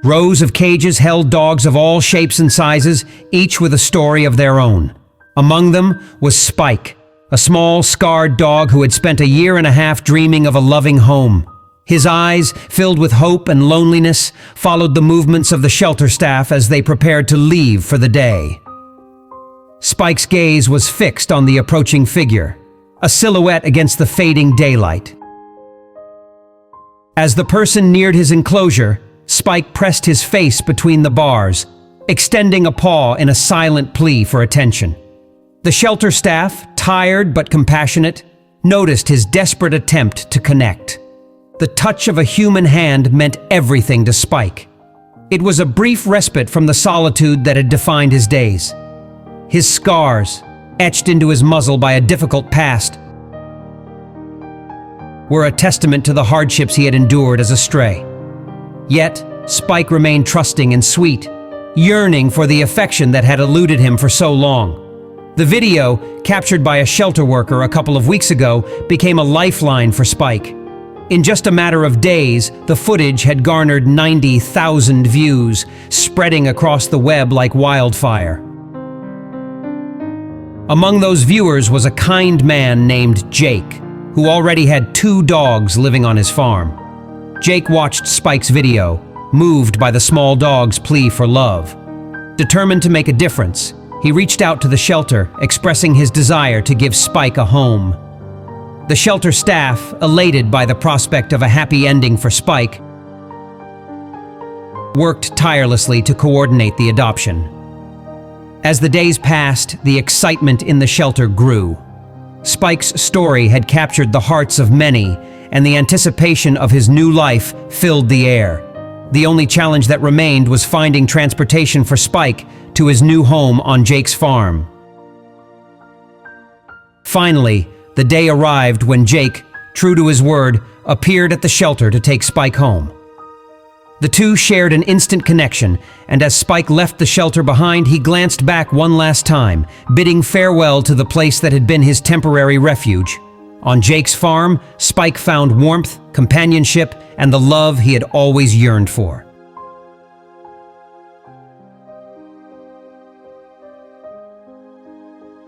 Rows of cages held dogs of all shapes and sizes, each with a story of their own. Among them was Spike, a small, scarred dog who had spent a year and a half dreaming of a loving home. His eyes, filled with hope and loneliness, followed the movements of the shelter staff as they prepared to leave for the day. Spike's gaze was fixed on the approaching figure, a silhouette against the fading daylight. As the person neared his enclosure, Spike pressed his face between the bars, extending a paw in a silent plea for attention. The shelter staff, tired but compassionate, noticed his desperate attempt to connect. The touch of a human hand meant everything to Spike. It was a brief respite from the solitude that had defined his days. His scars, etched into his muzzle by a difficult past, were a testament to the hardships he had endured as a stray. Yet, Spike remained trusting and sweet, yearning for the affection that had eluded him for so long. The video, captured by a shelter worker a couple of weeks ago, became a lifeline for Spike. In just a matter of days, the footage had garnered 90,000 views, spreading across the web like wildfire. Among those viewers was a kind man named Jake, who already had 2 dogs living on his farm. Jake watched Spike's video, moved by the small dog's plea for love. Determined to make a difference, he reached out to the shelter, expressing his desire to give Spike a home. The shelter staff, elated by the prospect of a happy ending for Spike, worked tirelessly to coordinate the adoption. As the days passed, the excitement in the shelter grew. Spike's story had captured the hearts of many, and the anticipation of his new life filled the air. The only challenge that remained was finding transportation for Spike to his new home on Jake's farm. Finally, the day arrived when Jake, true to his word, appeared at the shelter to take Spike home. The two shared an instant connection, and as Spike left the shelter behind, he glanced back one last time, bidding farewell to the place that had been his temporary refuge. On Jake's farm, Spike found warmth, companionship, and the love he had always yearned for.